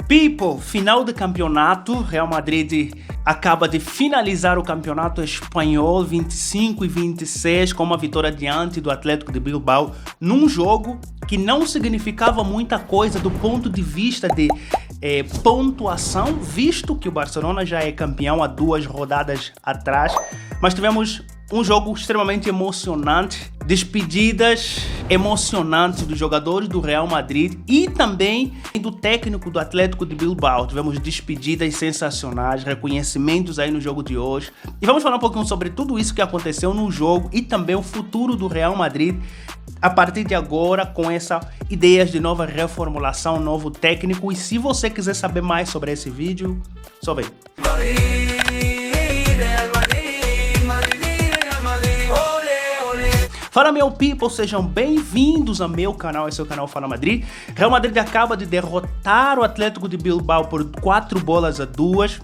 People, final de campeonato. Real Madrid acaba de finalizar o campeonato espanhol 25-26 com uma vitória diante do Atlético de Bilbao num jogo que não significava muita coisa do ponto de vista de pontuação, visto que o Barcelona já é campeão há 2 rodadas atrás, mas tivemos um jogo extremamente emocionante, despedidas emocionantes dos jogadores do Real Madrid e também do técnico do Atlético de Bilbao. Tivemos despedidas sensacionais, reconhecimentos aí no jogo de hoje. E vamos falar um pouquinho sobre tudo isso que aconteceu no jogo e também o futuro do Real Madrid a partir de agora, com essa ideias de nova reformulação, novo técnico. E se você quiser saber mais sobre esse vídeo, só vem. Fala meu people, sejam bem-vindos ao meu canal, esse é o canal Fala Madrid. Real Madrid acaba de derrotar o Atlético de Bilbao por 4-2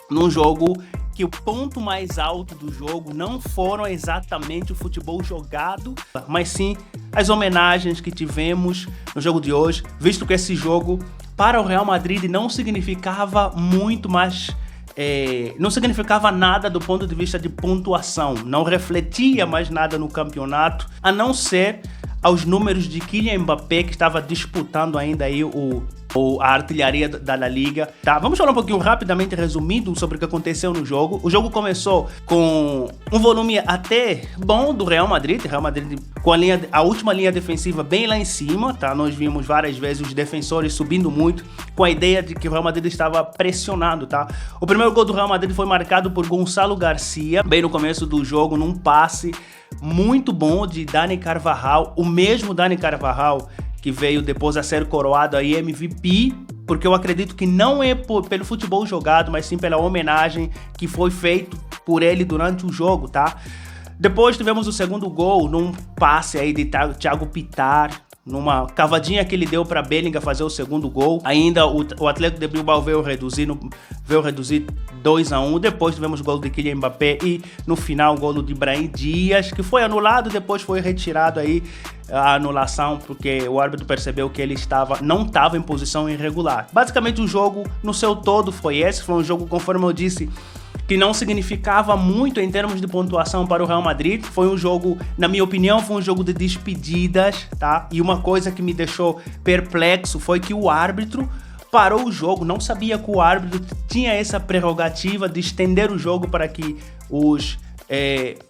num jogo que o ponto mais alto do jogo não foram exatamente o futebol jogado, mas sim as homenagens que tivemos no jogo de hoje, visto que esse jogo para o Real Madrid não significava muito mais. Não significava nada do ponto de vista de pontuação, não refletia mais nada no campeonato, a não ser aos números de Kylian Mbappé, que estava disputando ainda aí a artilharia da La Liga. Tá, vamos falar um pouquinho rapidamente resumido sobre o que aconteceu no jogo. O jogo começou com um volume até bom do Real Madrid com a última linha defensiva bem lá em cima, tá? Nós vimos várias vezes os defensores subindo muito, com a ideia de que o Real Madrid estava pressionado, tá? O primeiro gol do Real Madrid foi marcado por Gonçalo Garcia, bem no começo do jogo, num passe muito bom de Dani Carvajal, o mesmo Dani Carvajal que veio depois a ser coroado aí MVP, porque eu acredito que não é pelo futebol jogado, mas sim pela homenagem que foi feito por ele durante o jogo, tá? Depois tivemos o segundo gol num passe aí de Thiago Pittar, numa cavadinha que ele deu para Bellingham fazer o segundo gol. Ainda o Atlético de Bilbao veio reduzir 2-1. Depois tivemos o gol de Kylian Mbappé e no final o gol de Brahim Dias, que foi anulado, depois foi retirado aí a anulação porque o árbitro percebeu que ele não estava em posição irregular. Basicamente o jogo no seu todo foi esse, foi um jogo, conforme eu disse, que não significava muito em termos de pontuação para o Real Madrid. Foi um jogo, na minha opinião, foi um jogo de despedidas, tá? E uma coisa que me deixou perplexo foi que o árbitro parou o jogo. Não sabia que o árbitro tinha essa prerrogativa de estender o jogo para que os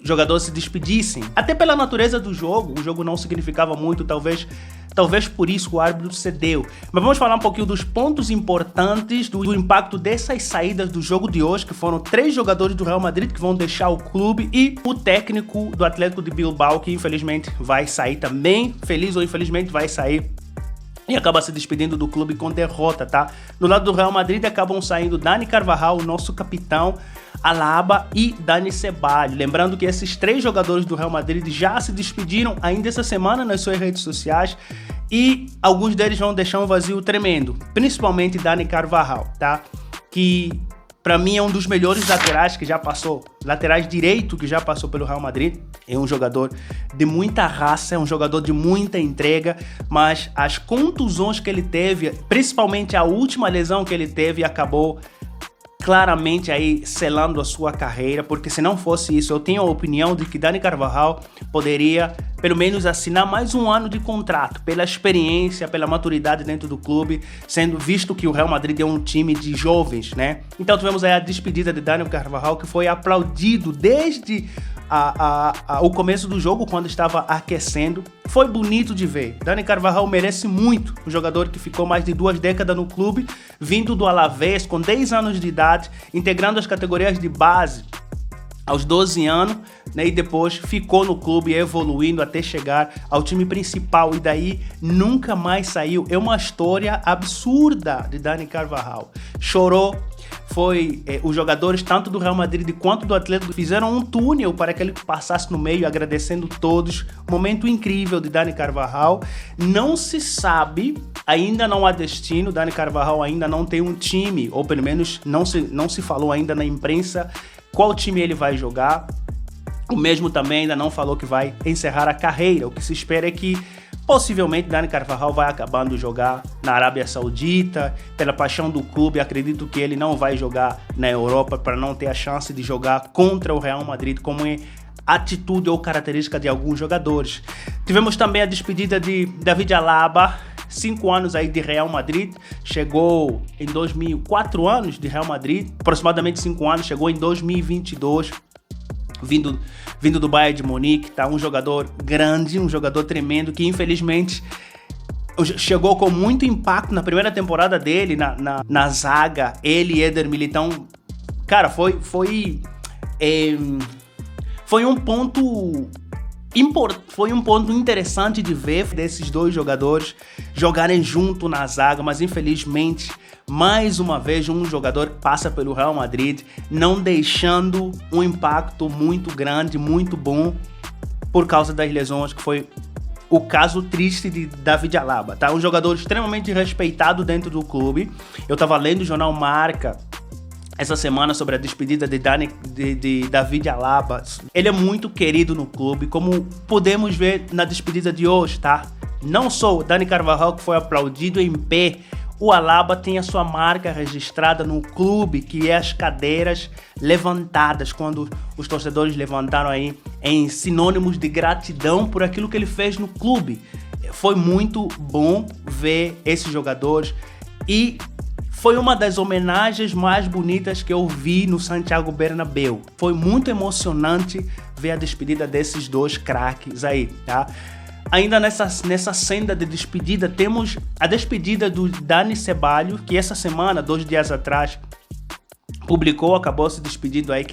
jogadores se despedissem. Até pela natureza do jogo, o jogo não significava muito, talvez por isso o árbitro cedeu. Mas vamos falar um pouquinho dos pontos importantes, do impacto dessas saídas do jogo de hoje, que foram 3 jogadores do Real Madrid que vão deixar o clube e o técnico do Atlético de Bilbao, que infelizmente vai sair também, feliz ou infelizmente vai sair e acaba se despedindo do clube com derrota, tá? No lado do Real Madrid acabam saindo Dani Carvajal, o nosso capitão, Alaba e Dani Ceballos. Lembrando que esses 3 jogadores do Real Madrid já se despediram ainda essa semana nas suas redes sociais e alguns deles vão deixar um vazio tremendo, principalmente Dani Carvajal, tá? Que para mim é um dos melhores laterais que já passou, laterais direito que já passou pelo Real Madrid. É um jogador de muita raça, é um jogador de muita entrega, mas as contusões que ele teve, principalmente a última lesão que ele teve, acabou claramente aí selando a sua carreira, porque se não fosse isso, eu tenho a opinião de que Dani Carvajal poderia pelo menos assinar mais um ano de contrato, pela experiência, pela maturidade dentro do clube, sendo visto que o Real Madrid é um time de jovens, né? Então tivemos aí a despedida de Dani Carvajal, que foi aplaudido desde o começo do jogo, quando estava aquecendo. Foi bonito de ver. Dani Carvajal merece muito, um jogador que ficou mais de 2 décadas no clube, vindo do Alavés com 10 anos de idade, integrando as categorias de base aos 12 anos, né, e depois ficou no clube evoluindo até chegar ao time principal e daí nunca mais saiu. É uma história absurda de Dani Carvajal. Chorou. Os jogadores tanto do Real Madrid quanto do Atlético fizeram um túnel para que ele passasse no meio, agradecendo todos. Momento incrível de Dani Carvajal. Não se sabe, ainda não há destino. Dani Carvajal ainda não tem um time, ou pelo menos não se falou ainda na imprensa qual time ele vai jogar. O mesmo também ainda não falou que vai encerrar a carreira. O que se espera é que Possivelmente Dani Carvajal vai acabando jogar na Arábia Saudita, pela paixão do clube. Acredito que ele não vai jogar na Europa para não ter a chance de jogar contra o Real Madrid, como é atitude ou característica de alguns jogadores. Tivemos também a despedida de David Alaba, 5 anos aí de Real Madrid, chegou em 2004 anos de Real Madrid, aproximadamente 5 anos, chegou em 2022, vindo do Bayern de Munique, tá? Um jogador grande, um jogador tremendo, que infelizmente chegou com muito impacto na primeira temporada dele, na zaga, ele e Éder Militão. Cara, foi um ponto interessante de ver desses dois jogadores jogarem junto na zaga, mas infelizmente, mais uma vez, um jogador passa pelo Real Madrid, não deixando um impacto muito grande, muito bom, por causa das lesões, que foi o caso triste de David Alaba, tá? Um jogador extremamente respeitado dentro do clube. Eu tava lendo o jornal Marca essa semana sobre a despedida de David Alaba. Ele é muito querido no clube, como podemos ver na despedida de hoje, tá? Não só o Dani Carvajal, que foi aplaudido em pé, o Alaba tem a sua marca registrada no clube, que é as cadeiras levantadas, quando os torcedores levantaram aí em sinônimos de gratidão por aquilo que ele fez no clube. Foi muito bom ver esses jogadores e foi uma das homenagens mais bonitas que eu vi no Santiago Bernabéu. Foi muito emocionante ver a despedida desses dois craques aí, tá? Ainda nessa senda de despedida, temos a despedida do Dani Ceballos, que essa semana, 2 dias atrás, acabou se despedindo aí,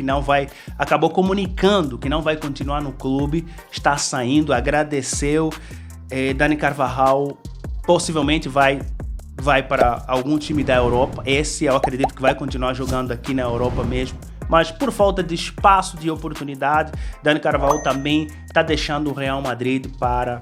acabou comunicando que não vai continuar no clube, está saindo, agradeceu. Dani Carvajal possivelmente vai para algum time da Europa. Esse eu acredito que vai continuar jogando aqui na Europa mesmo, mas por falta de espaço, de oportunidade, Dani Carvajal também está deixando o Real Madrid para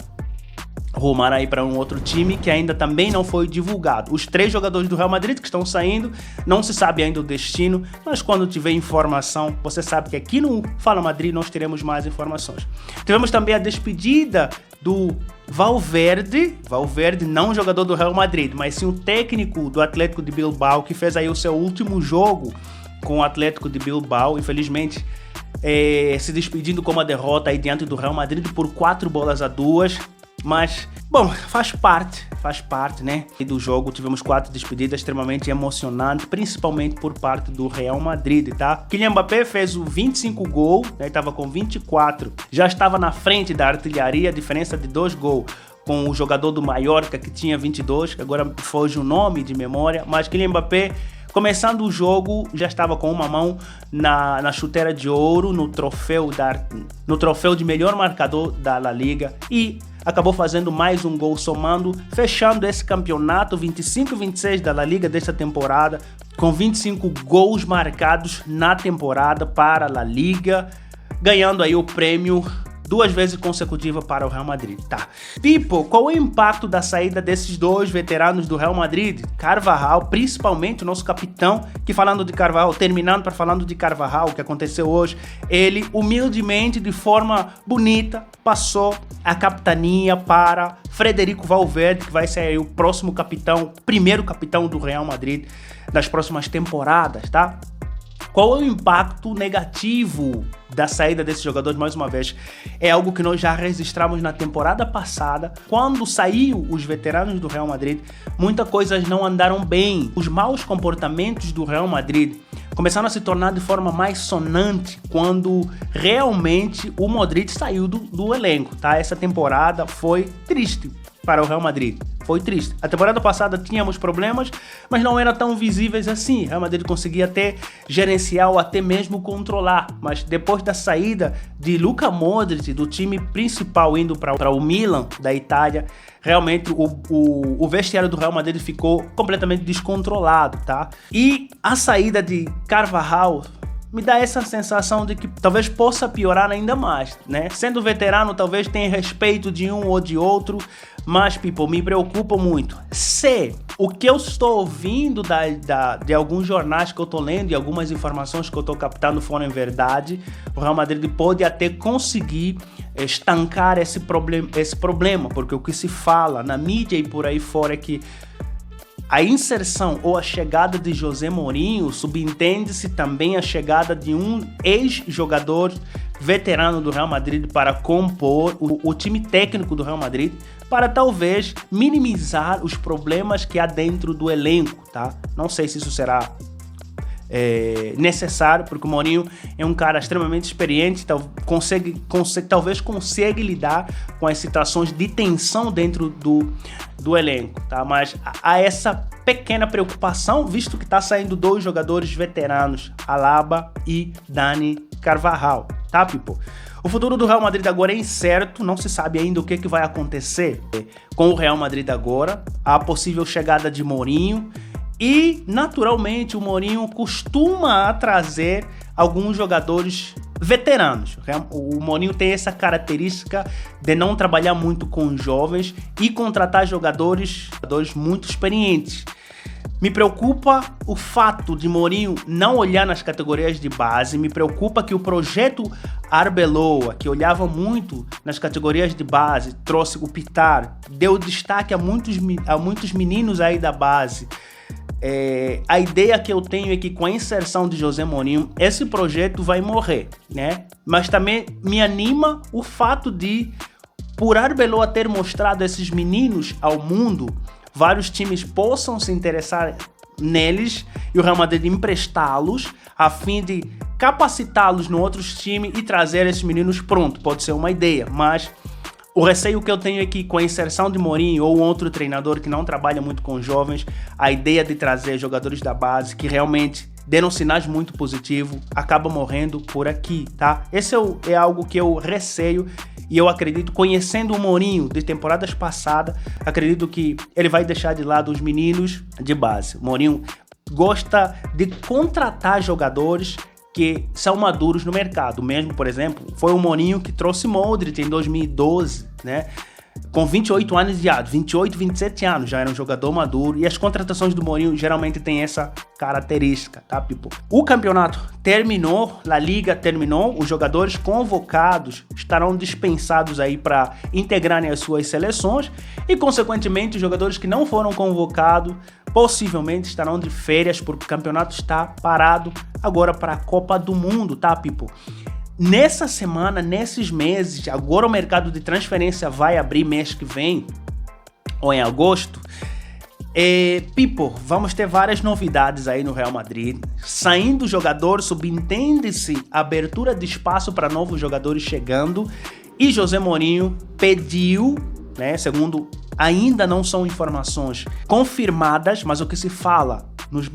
rumar aí para um outro time que ainda também não foi divulgado. Os 3 jogadores do Real Madrid que estão saindo, não se sabe ainda o destino, mas quando tiver informação, você sabe que aqui no Fala Madrid nós teremos mais informações. Tivemos também a despedida do Valverde, não jogador do Real Madrid, mas sim o técnico do Atlético de Bilbao, que fez aí o seu último jogo com o Atlético de Bilbao, infelizmente se despedindo com uma derrota aí diante do Real Madrid por 4-2, mas, bom, faz parte, né? E do jogo tivemos 4 despedidas extremamente emocionantes, principalmente por parte do Real Madrid, tá? Kylian Mbappé fez o 25 gols, né? Estava com 24, já estava na frente da artilharia, diferença de 2 gols com o jogador do Mallorca, que tinha 22, que agora foge o nome de memória, mas Kylian Mbappé, começando o jogo, já estava com uma mão na chuteira de ouro, no troféu de melhor marcador da La Liga, e acabou fazendo mais um gol, somando, fechando esse campeonato 25-26 da La Liga desta temporada, com 25 gols marcados na temporada para a La Liga, ganhando aí o prêmio 2 vezes consecutiva para o Real Madrid, tá? Pipo, qual é o impacto da saída desses 2 veteranos do Real Madrid? Carvajal, principalmente o nosso capitão, que falando de Carvajal, falando de Carvajal, o que aconteceu hoje, ele humildemente, de forma bonita, passou a capitania para Federico Valverde, que vai ser aí o próximo capitão, primeiro capitão do Real Madrid das próximas temporadas, tá? Qual é o impacto negativo da saída desses jogadores? Mais uma vez, é algo que nós já registramos na temporada passada. Quando saiu os veteranos do Real Madrid, muitas coisas não andaram bem. Os maus comportamentos do Real Madrid começaram a se tornar de forma mais sonante quando realmente o Modric saiu do elenco, tá? Essa temporada foi triste para o Real Madrid. Foi triste. A temporada passada tínhamos problemas, mas não eram tão visíveis assim. O Real Madrid conseguia até gerenciar ou até mesmo controlar. Mas depois da saída de Luka Modric, do time principal, indo para o Milan, da Itália, realmente o vestiário do Real Madrid ficou completamente descontrolado, tá? E a saída de Carvajal me dá essa sensação de que talvez possa piorar ainda mais, né? Sendo veterano, talvez tenha respeito de um ou de outro, mas, people, me preocupa muito. Se o que eu estou ouvindo de alguns jornais que eu estou lendo e algumas informações que eu estou captando forem verdade, o Real Madrid pode até conseguir estancar esse problema, porque o que se fala na mídia e por aí fora é que a inserção ou a chegada de José Mourinho subentende-se também a chegada de um ex-jogador veterano do Real Madrid para compor o time técnico do Real Madrid, para talvez minimizar os problemas que há dentro do elenco, tá? Não sei se isso será necessário, porque o Mourinho é um cara extremamente experiente, talvez consiga lidar com as situações de tensão dentro do elenco, tá? Mas há essa pequena preocupação, visto que está saindo 2 jogadores veteranos, Alaba e Dani Carvajal, tá, people? O futuro do Real Madrid agora é incerto, não se sabe ainda o que vai acontecer com o Real Madrid agora, a possível chegada de Mourinho. E, naturalmente, o Mourinho costuma trazer alguns jogadores veteranos. O Mourinho tem essa característica de não trabalhar muito com jovens e contratar jogadores muito experientes. Me preocupa o fato de Mourinho não olhar nas categorias de base, me preocupa que o projeto Arbeloa, que olhava muito nas categorias de base, trouxe o Pitar, deu destaque a muitos meninos aí da base. A ideia que eu tenho é que com a inserção de José Mourinho, esse projeto vai morrer, né? Mas também me anima o fato de, por Arbeloa ter mostrado esses meninos ao mundo, vários times possam se interessar neles e o Real Madrid emprestá-los a fim de capacitá-los no outros times e trazer esses meninos pronto. Pode ser uma ideia, mas o receio que eu tenho é que com a inserção de Mourinho ou outro treinador que não trabalha muito com jovens, a ideia de trazer jogadores da base que realmente deram sinais muito positivos acaba morrendo por aqui, tá? Esse é algo que eu receio e eu acredito, conhecendo o Mourinho de temporadas passadas, acredito que ele vai deixar de lado os meninos de base. O Mourinho gosta de contratar jogadores que são maduros no mercado. Mesmo, por exemplo, foi o Mourinho que trouxe Modric em 2012, né? Com 28 anos de idade, 28, 27 anos, já era um jogador maduro. E as contratações do Mourinho geralmente têm essa característica, tá, people? O campeonato terminou, La Liga terminou, os jogadores convocados estarão dispensados aí para integrarem as suas seleções e, consequentemente, os jogadores que não foram convocados possivelmente estarão de férias porque o campeonato está parado agora para a Copa do Mundo, tá, people? Nessa semana, nesses meses, agora o mercado de transferência vai abrir mês que vem, ou em agosto. People, vamos ter várias novidades aí no Real Madrid. Saindo jogador, subentende-se abertura de espaço para novos jogadores chegando. E José Mourinho pediu, né, segundo ainda não são informações confirmadas, mas o que se fala nos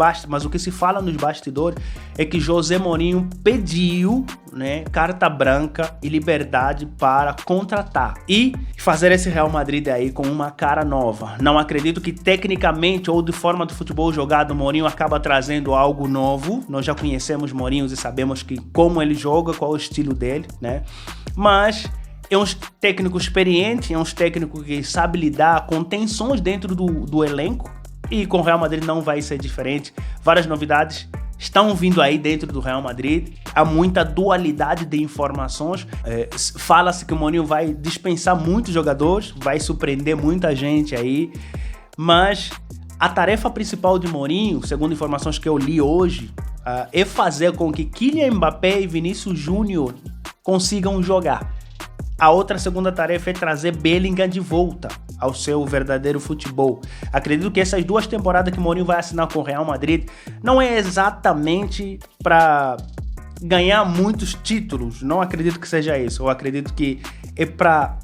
bastidores é que José Mourinho pediu, né, carta branca e liberdade para contratar e fazer esse Real Madrid aí com uma cara nova. Não acredito que tecnicamente ou de forma do futebol jogado Mourinho acaba trazendo algo novo. Nós já conhecemos Mourinho e sabemos como ele joga, qual é o estilo dele, né? Mas é um técnico experiente, é um técnico que sabe lidar com tensões dentro do elenco. E com o Real Madrid não vai ser diferente. Várias novidades estão vindo aí dentro do Real Madrid. Há muita dualidade de informações. Fala-se que o Mourinho vai dispensar muitos jogadores, vai surpreender muita gente aí. Mas a tarefa principal de Mourinho, segundo informações que eu li hoje, é fazer com que Kylian Mbappé e Vinícius Júnior consigam jogar. A outra segunda tarefa é trazer Bellingham de volta ao seu verdadeiro futebol. Acredito que essas 2 temporadas que Mourinho vai assinar com o Real Madrid não é exatamente para ganhar muitos títulos. Não acredito que seja isso. Eu acredito que é para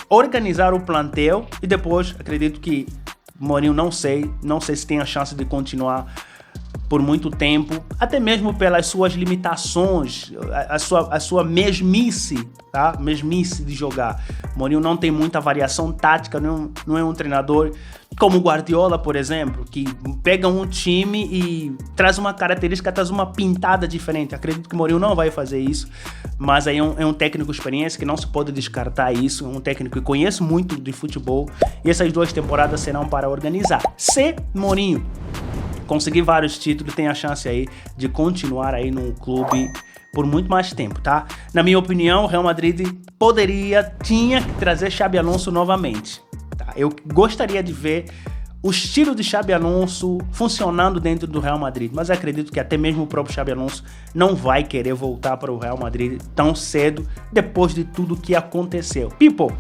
organizar o plantel e depois acredito que Mourinho não sei se tem a chance de continuar por muito tempo, até mesmo pelas suas limitações, a sua mesmice, tá? Mesmice de jogar. Mourinho não tem muita variação tática, não é um treinador como o Guardiola, por exemplo, que pega um time e traz uma característica, traz uma pintada diferente. Acredito que o Mourinho não vai fazer isso, mas aí é um técnico experiência que não se pode descartar isso, é um técnico que conhece muito de futebol e essas 2 temporadas serão para organizar. Se Mourinho conseguir vários títulos, tem a chance aí de continuar aí no clube por muito mais tempo, tá? Na minha opinião, o Real Madrid tinha que trazer Xabi Alonso novamente. Eu gostaria de ver o estilo de Xabi Alonso funcionando dentro do Real Madrid, mas acredito que até mesmo o próprio Xabi Alonso não vai querer voltar para o Real Madrid tão cedo depois de tudo que aconteceu. People,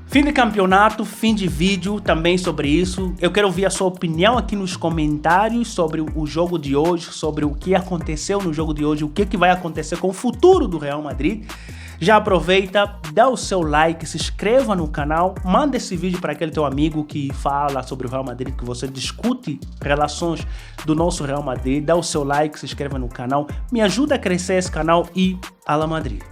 fim de campeonato, fim de vídeo também sobre isso. Eu quero ouvir a sua opinião aqui nos comentários sobre o jogo de hoje, sobre o que aconteceu no jogo de hoje, o que vai acontecer com o futuro do Real Madrid. Já aproveita, dá o seu like, se inscreva no canal, manda esse vídeo para aquele teu amigo que fala sobre o Real Madrid, que você discute relações do nosso Real Madrid, dá o seu like, se inscreva no canal, me ajuda a crescer esse canal e Ala Madrid.